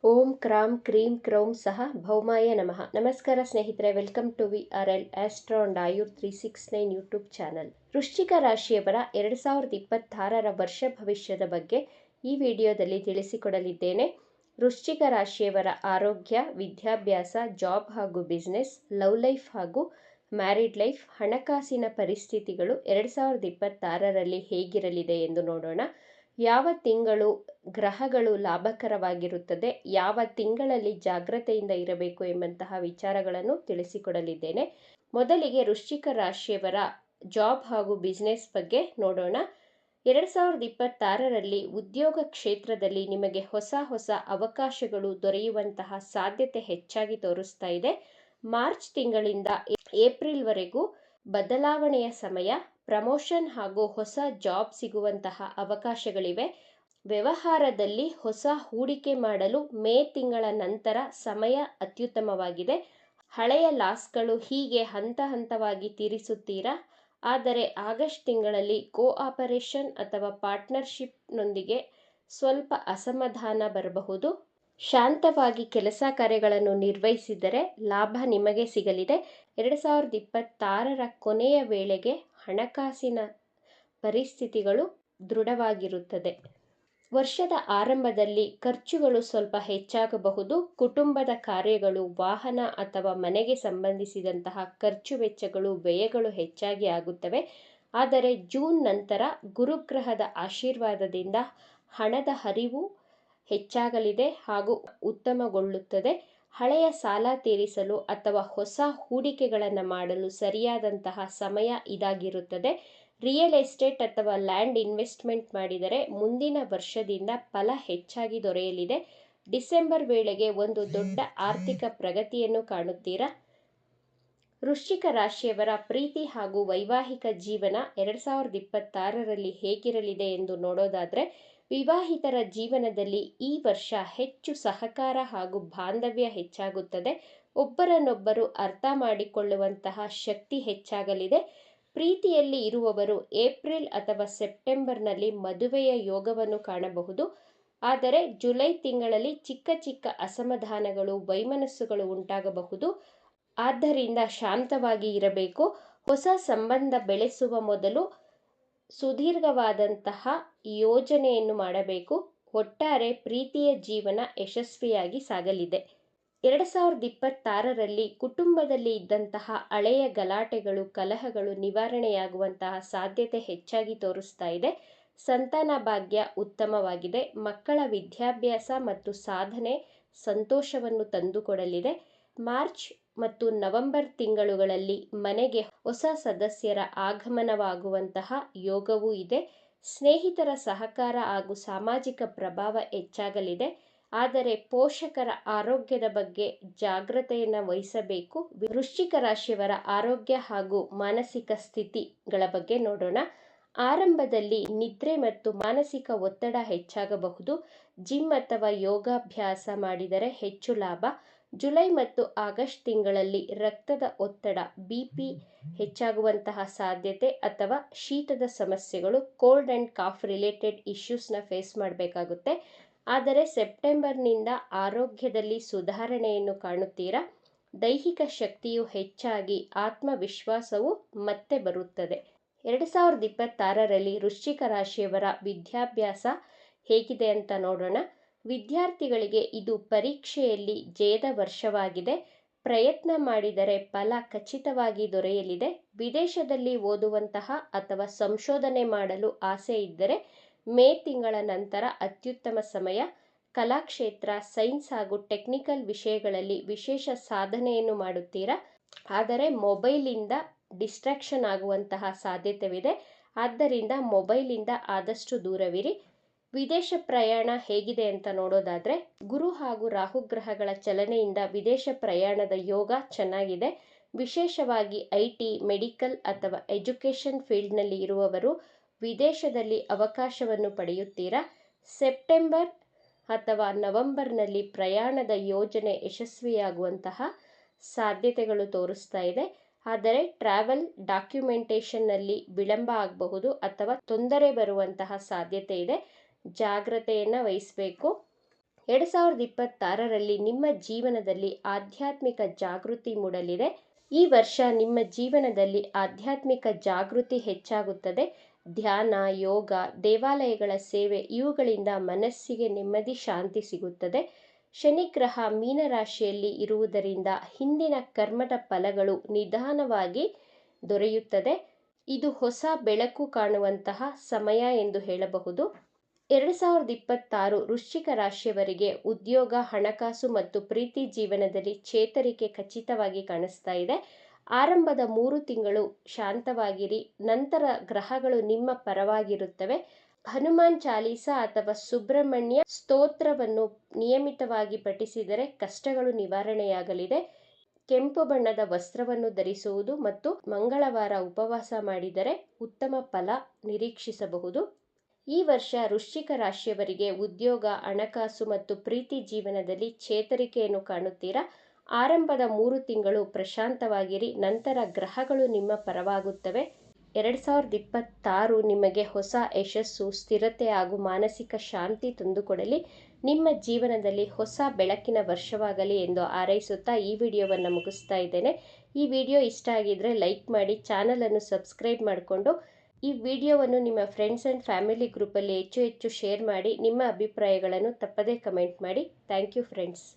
ಓಂ ಕ್ರಾಂ cream ಕ್ರೌಂ ಸಹ ಭೌಮಾಯ ನಮಃ. ನಮಸ್ಕಾರ ಸ್ನೇಹಿತರೆ, welcome to VRL astro and Ayur 369 YouTube channel. ವೃಶ್ಚಿಕ ರಾಶಿಯವರ 2026ರ ವರ್ಷ ಭವಿಷ್ಯದ ಬಗ್ಗೆ ಈ ವಿಡಿಯೋದಲ್ಲಿ ತಿಳಿಸಿಕೊಡಲಿದ್ದೇನೆ. ವೃಶ್ಚಿಕ ರಾಶಿಯವರ ಆರೋಗ್ಯ, ವಿದ್ಯಾಭ್ಯಾಸ, ಜಾಬ್ ಹಾಗೂ ಬಿಸ್ನೆಸ್, ಲವ್ ಲೈಫ್ ಹಾಗೂ ಮ್ಯಾರಿಡ್ ಲೈಫ್, ಹಣಕಾಸಿನ ಪರಿಸ್ಥಿತಿಗಳು 2026ರಲ್ಲಿ ಹೇಗಿರಲಿದೆ ಎಂದು ನೋಡೋಣ. ಯಾವ ತಿಂಗಳು ಗ್ರಹಗಳು ಲಾಭಕರವಾಗಿರುತ್ತದೆ, ಯಾವ ತಿಂಗಳಲ್ಲಿ ಜಾಗ್ರತೆಯಿಂದ ಇರಬೇಕು ಎಂಬಂತಹ ವಿಚಾರಗಳನ್ನು ತಿಳಿಸಿಕೊಡಲಿದ್ದೇನೆ. ಮೊದಲಿಗೆ ವೃಶ್ಚಿಕ ರಾಶಿಯವರ ಜಾಬ್ ಹಾಗೂ ಬಿಸ್ನೆಸ್ ಬಗ್ಗೆ ನೋಡೋಣ. 2026ರಲ್ಲಿ ಉದ್ಯೋಗ ಕ್ಷೇತ್ರದಲ್ಲಿ ನಿಮಗೆ ಹೊಸ ಅವಕಾಶಗಳು ದೊರೆಯುವಂತಹ ಸಾಧ್ಯತೆ ಹೆಚ್ಚಾಗಿ ತೋರಿಸ್ತಾ ಇದೆ. ಮಾರ್ಚ್ ತಿಂಗಳಿಂದ ಏಪ್ರಿಲ್ವರೆಗೂ ಬದಲಾವಣೆಯ ಸಮಯ, ಪ್ರಮೋಷನ್ ಹಾಗೂ ಹೊಸ ಜಾಬ್ ಸಿಗುವಂತಹ ಅವಕಾಶಗಳಿವೆ. ವ್ಯವಹಾರದಲ್ಲಿ ಹೊಸ ಹೂಡಿಕೆ ಮಾಡಲು ಮೇ ತಿಂಗಳ ನಂತರ ಸಮಯ ಅತ್ಯುತ್ತಮವಾಗಿದೆ. ಹಳೆಯ ಲಾಸ್ಗಳು ಹೀಗೆ ಹಂತ ಹಂತವಾಗಿ ತೀರಿಸುತ್ತೀರಾ. ಆದರೆ ಆಗಸ್ಟ್ ತಿಂಗಳಲ್ಲಿ ಕೋಆಪರೇಷನ್ ಅಥವಾ ಪಾರ್ಟ್ನರ್ಶಿಪ್ನೊಂದಿಗೆ ಸ್ವಲ್ಪ ಅಸಮಾಧಾನ ಬರಬಹುದು. ಶಾಂತವಾಗಿ ಕೆಲಸ ಕಾರ್ಯಗಳನ್ನು ನಿರ್ವಹಿಸಿದರೆ ಲಾಭ ನಿಮಗೆ ಸಿಗಲಿದೆ. 2026ರ ಕೊನೆಯ ವೇಳೆಗೆ ಹಣಕಾಸಿನ ಪರಿಸ್ಥಿತಿಗಳು ದೃಢವಾಗಿರುತ್ತದೆ. ವರ್ಷದ ಆರಂಭದಲ್ಲಿ ಖರ್ಚುಗಳು ಸ್ವಲ್ಪ ಹೆಚ್ಚಾಗಬಹುದು. ಕುಟುಂಬದ ಕಾರ್ಯಗಳು, ವಾಹನ ಅಥವಾ ಮನೆಗೆ ಸಂಬಂಧಿಸಿದಂತಹ ಖರ್ಚು ವೆಚ್ಚಗಳು, ವ್ಯಯಗಳು ಹೆಚ್ಚಾಗಿ ಆಗುತ್ತವೆ. ಆದರೆ ಜೂನ್ ನಂತರ ಗುರುಗ್ರಹದ ಆಶೀರ್ವಾದದಿಂದ ಹಣದ ಹರಿವು ಹೆಚ್ಚಾಗಲಿದೆ ಹಾಗೂ ಉತ್ತಮಗೊಳ್ಳುತ್ತದೆ. ಹಳೆಯ ಸಾಲ ತೀರಿಸಲು ಅಥವಾ ಹೊಸ ಹೂಡಿಕೆಗಳನ್ನು ಮಾಡಲು ಸರಿಯಾದಂತಹ ಸಮಯ ಇದಾಗಿರುತ್ತದೆ. ರಿಯಲ್ ಎಸ್ಟೇಟ್ ಅಥವಾ ಲ್ಯಾಂಡ್ ಇನ್ವೆಸ್ಟ್ಮೆಂಟ್ ಮಾಡಿದರೆ ಮುಂದಿನ ವರ್ಷದಿಂದ ಫಲ ಹೆಚ್ಚಾಗಿ ದೊರೆಯಲಿದೆ. ಡಿಸೆಂಬರ್ ವೇಳೆಗೆ ಒಂದು ದೊಡ್ಡ ಆರ್ಥಿಕ ಪ್ರಗತಿಯನ್ನು ಕಾಣುತ್ತೀರಾ. ವೃಶ್ಚಿಕ ರಾಶಿಯವರ ಪ್ರೀತಿ ಹಾಗೂ ವೈವಾಹಿಕ ಜೀವನ 2026ರಲ್ಲಿ ಹೇಗಿರಲಿದೆ ಎಂದು ನೋಡೋದಾದರೆ, ವಿವಾಹಿತರ ಜೀವನದಲ್ಲಿ ಈ ವರ್ಷ ಹೆಚ್ಚು ಸಹಕಾರ ಹಾಗೂ ಬಾಂಧವ್ಯ ಹೆಚ್ಚಾಗುತ್ತದೆ. ಒಬ್ಬರನ್ನೊಬ್ಬರು ಅರ್ಥ ಮಾಡಿಕೊಳ್ಳುವಂತಹ ಶಕ್ತಿ ಹೆಚ್ಚಾಗಲಿದೆ. ಪ್ರೀತಿಯಲ್ಲಿ ಇರುವವರು ಏಪ್ರಿಲ್ ಅಥವಾ ಸೆಪ್ಟೆಂಬರ್ನಲ್ಲಿ ಮದುವೆಯ ಯೋಗವನ್ನು ಕಾಣಬಹುದು. ಆದರೆ ಜುಲೈ ತಿಂಗಳಲ್ಲಿ ಚಿಕ್ಕ ಅಸಮಾಧಾನಗಳು, ವೈಮನಸ್ಸುಗಳು ಉಂಟಾಗಬಹುದು. ಆದ್ದರಿಂದ ಶಾಂತವಾಗಿ ಇರಬೇಕು. ಹೊಸ ಸಂಬಂಧ ಬೆಳೆಸುವ ಮೊದಲು ಸುದೀರ್ಘವಾದಂತಹ ಯೋಜನೆಯನ್ನು ಮಾಡಬೇಕು. ಒಟ್ಟಾರೆ ಪ್ರೀತಿಯ ಜೀವನ ಯಶಸ್ವಿಯಾಗಿ ಸಾಗಲಿದೆ. 2026ರಲ್ಲಿ ಕುಟುಂಬದಲ್ಲಿ ಇದ್ದಂತಹ ಹಳೆಯ ಗಲಾಟೆಗಳು, ಕಲಹಗಳು ನಿವಾರಣೆಯಾಗುವಂತಹ ಸಾಧ್ಯತೆ ಹೆಚ್ಚಾಗಿ ತೋರಿಸ್ತಾ ಇದೆ. ಸಂತಾನ ಭಾಗ್ಯ ಉತ್ತಮವಾಗಿದೆ. ಮಕ್ಕಳ ವಿದ್ಯಾಭ್ಯಾಸ ಮತ್ತು ಸಾಧನೆ ಸಂತೋಷವನ್ನು ತಂದುಕೊಡಲಿದೆ. ಮಾರ್ಚ್ ಮತ್ತು ನವೆಂಬರ್ ತಿಂಗಳುಗಳಲ್ಲಿ ಮನೆಗೆ ಹೊಸ ಸದಸ್ಯರ ಆಗಮನವಾಗುವಂತಹ ಯೋಗವೂ ಇದೆ. ಸ್ನೇಹಿತರ ಸಹಕಾರ ಹಾಗೂ ಸಾಮಾಜಿಕ ಪ್ರಭಾವ ಹೆಚ್ಚಾಗಲಿದೆ. ಆದರೆ ಪೋಷಕರ ಆರೋಗ್ಯದ ಬಗ್ಗೆ ಜಾಗ್ರತೆಯನ್ನು ವಹಿಸಬೇಕು. ವೃಶ್ಚಿಕ ರಾಶಿಯವರ ಆರೋಗ್ಯ ಹಾಗೂ ಮಾನಸಿಕ ಸ್ಥಿತಿಗಳ ಬಗ್ಗೆ ನೋಡೋಣ. ಆರಂಭದಲ್ಲಿ ನಿದ್ರೆ ಮತ್ತು ಮಾನಸಿಕ ಒತ್ತಡ ಹೆಚ್ಚಾಗಬಹುದು. ಜಿಮ್ ಅಥವಾ ಯೋಗಾಭ್ಯಾಸ ಮಾಡಿದರೆ ಹೆಚ್ಚು ಲಾಭ. ಜುಲೈ ಮತ್ತು ಆಗಸ್ಟ್ ತಿಂಗಳಲ್ಲಿ ರಕ್ತದ ಒತ್ತಡ, BP ಹೆಚ್ಚಾಗುವಂತಹ ಸಾಧ್ಯತೆ ಅಥವಾ ಶೀತದ ಸಮಸ್ಯೆಗಳು, ಕೋಲ್ಡ್ ಆ್ಯಂಡ್ ಕಾಫ್ ರಿಲೇಟೆಡ್ ಇಶ್ಯೂಸ್ನ ಫೇಸ್ ಮಾಡಬೇಕಾಗುತ್ತೆ. ಆದರೆ ಸೆಪ್ಟೆಂಬರ್ನಿಂದ ಆರೋಗ್ಯದಲ್ಲಿ ಸುಧಾರಣೆಯನ್ನು ಕಾಣುತ್ತೀರಾ. ದೈಹಿಕ ಶಕ್ತಿಯು ಹೆಚ್ಚಾಗಿ ಆತ್ಮವಿಶ್ವಾಸವು ಮತ್ತೆ ಬರುತ್ತದೆ. 2026ರಲ್ಲಿ ವೃಶ್ಚಿಕ ರಾಶಿಯವರ ವಿದ್ಯಾಭ್ಯಾಸ ಹೇಗಿದೆ ಅಂತ ನೋಡೋಣ. ವಿದ್ಯಾರ್ಥಿಗಳಿಗೆ ಇದು ಪರೀಕ್ಷೆಯಲ್ಲಿ ಜಯದ ವರ್ಷವಾಗಿದೆ. ಪ್ರಯತ್ನ ಮಾಡಿದರೆ ಫಲ ಖಚಿತವಾಗಿ ದೊರೆಯಲಿದೆ. ವಿದೇಶದಲ್ಲಿ ಓದುವಂತಹ ಅಥವಾ ಸಂಶೋಧನೆ ಮಾಡಲು ಆಸೆ ಇದ್ದರೆ ಮೇ ತಿಂಗಳ ನಂತರ ಅತ್ಯುತ್ತಮ ಸಮಯ. ಕಲಾಕ್ಷೇತ್ರ, ಸೈನ್ಸ್ ಹಾಗೂ ಟೆಕ್ನಿಕಲ್ ವಿಷಯಗಳಲ್ಲಿ ವಿಶೇಷ ಸಾಧನೆಯನ್ನು ಮಾಡುತ್ತೀರಾ. ಆದರೆ ಮೊಬೈಲಿಂದ ಡಿಸ್ಟ್ರಾಕ್ಷನ್ ಆಗುವಂತಹ ಸಾಧ್ಯತೆವಿದೆ. ಆದ್ದರಿಂದ ಮೊಬೈಲಿಂದ ಆದಷ್ಟು ದೂರವಿರಿ. ವಿದೇಶ ಪ್ರಯಾಣ ಹೇಗಿದೆ ಅಂತ ನೋಡೋದಾದರೆ, ಗುರು ಹಾಗೂ ರಾಹುಗ್ರಹಗಳ ಚಲನೆಯಿಂದ ವಿದೇಶ ಪ್ರಯಾಣದ ಯೋಗ ಚೆನ್ನಾಗಿದೆ. ವಿಶೇಷವಾಗಿ IT, ಮೆಡಿಕಲ್ ಅಥವಾ ಎಜುಕೇಷನ್ ಫೀಲ್ಡ್ನಲ್ಲಿ ಇರುವವರು ವಿದೇಶದಲ್ಲಿ ಅವಕಾಶವನ್ನು ಪಡೆಯುತ್ತೀರಾ. ಸೆಪ್ಟೆಂಬರ್ ಅಥವಾ ನವೆಂಬರ್ನಲ್ಲಿ ಪ್ರಯಾಣದ ಯೋಜನೆ ಯಶಸ್ವಿಯಾಗುವಂತಹ ಸಾಧ್ಯತೆಗಳು ತೋರಿಸ್ತಾ ಇದೆ. ಆದರೆ ಟ್ರಾವೆಲ್ ಡಾಕ್ಯುಮೆಂಟೇಷನ್ನಲ್ಲಿ ವಿಳಂಬ ಆಗಬಹುದು ಅಥವಾ ತೊಂದರೆ ಬರುವಂತಹ ಸಾಧ್ಯತೆ ಇದೆ. ಜಾಗ್ರತೆಯನ್ನು ವಹಿಸಬೇಕು. 2026ರಲ್ಲಿ ನಿಮ್ಮ ಜೀವನದಲ್ಲಿ ಆಧ್ಯಾತ್ಮಿಕ ಜಾಗೃತಿ ಮೂಡಲಿದೆ. ಈ ವರ್ಷ ನಿಮ್ಮ ಜೀವನದಲ್ಲಿ ಆಧ್ಯಾತ್ಮಿಕ ಜಾಗೃತಿ ಹೆಚ್ಚಾಗುತ್ತದೆ. ಧ್ಯಾನ, ಯೋಗ, ದೇವಾಲಯಗಳ ಸೇವೆ ಇವುಗಳಿಂದ ಮನಸ್ಸಿಗೆ ನೆಮ್ಮದಿ, ಶಾಂತಿ ಸಿಗುತ್ತದೆ. ಶನಿ ಗ್ರಹ ಮೀನರಾಶಿಯಲ್ಲಿ ಇರುವುದರಿಂದ ಹಿಂದಿನ ಕರ್ಮದ ಫಲಗಳು ನಿಧಾನವಾಗಿ ದೊರೆಯುತ್ತದೆ. ಇದು ಹೊಸ ಬೆಳಕು ಕಾಣುವಂತಹ ಸಮಯ ಎಂದು ಹೇಳಬಹುದು. 2026 ವೃಶ್ಚಿಕ ರಾಶಿಯವರಿಗೆ ಉದ್ಯೋಗ, ಹಣಕಾಸು ಮತ್ತು ಪ್ರೀತಿ ಜೀವನದಲ್ಲಿ ಚೇತರಿಕೆ ಖಚಿತವಾಗಿ ಕಾಣಿಸ್ತಾ ಇದೆ. ಆರಂಭದ 3 ತಿಂಗಳು ಶಾಂತವಾಗಿರಿ, ನಂತರ ಗ್ರಹಗಳು ನಿಮ್ಮ ಪರವಾಗಿರುತ್ತವೆ. ಹನುಮಾನ್ ಚಾಲೀಸ ಅಥವಾ ಸುಬ್ರಹ್ಮಣ್ಯ ಸ್ತೋತ್ರವನ್ನು ನಿಯಮಿತವಾಗಿ ಪಠಿಸಿದರೆ ಕಷ್ಟಗಳು ನಿವಾರಣೆಯಾಗಲಿದೆ. ಕೆಂಪು ಬಣ್ಣದ ವಸ್ತ್ರವನ್ನು ಧರಿಸುವುದು ಮತ್ತು ಮಂಗಳವಾರ ಉಪವಾಸ ಮಾಡಿದರೆ ಉತ್ತಮ ಫಲ ನಿರೀಕ್ಷಿಸಬಹುದು. ಈ ವರ್ಷ ವೃಶ್ಚಿಕ ರಾಶಿಯವರಿಗೆ ಉದ್ಯೋಗ, ಹಣಕಾಸು ಮತ್ತು ಪ್ರೀತಿ ಜೀವನದಲ್ಲಿ ಚೇತರಿಕೆಯನ್ನು ಕಾಣುತ್ತೀರಾ. ಆರಂಭದ 3 ತಿಂಗಳು ಪ್ರಶಾಂತವಾಗಿರಿ, ನಂತರ ಗ್ರಹಗಳು ನಿಮ್ಮ ಪರವಾಗುತ್ತವೆ. 2026 ನಿಮಗೆ ಹೊಸ ಯಶಸ್ಸು, ಸ್ಥಿರತೆ ಹಾಗೂ ಮಾನಸಿಕ ಶಾಂತಿ ತಂದುಕೊಡಲಿ. ನಿಮ್ಮ ಜೀವನದಲ್ಲಿ ಹೊಸ ಬೆಳಕಿನ ವರ್ಷವಾಗಲಿ ಎಂದು ಹಾರೈಸುತ್ತಾ ಈ ವಿಡಿಯೋವನ್ನು ಮುಗಿಸ್ತಾ ಇದ್ದೇನೆ. ಈ ವಿಡಿಯೋ ಇಷ್ಟ ಆಗಿದ್ರೆ ಲೈಕ್ ಮಾಡಿ, ಚಾನಲನ್ನು ಸಬ್ಸ್ಕ್ರೈಬ್ ಮಾಡಿಕೊಂಡು ಈ ವಿಡಿಯೋವನ್ನು ನಿಮ್ಮ ಫ್ರೆಂಡ್ಸ್ ಆ್ಯಂಡ್ ಫ್ಯಾಮಿಲಿ ಗ್ರೂಪಲ್ಲಿ ಹೆಚ್ಚು ಶೇರ್ ಮಾಡಿ. ನಿಮ್ಮ ಅಭಿಪ್ರಾಯಗಳನ್ನು ತಪ್ಪದೇ ಕಮೆಂಟ್ ಮಾಡಿ. Thank you friends.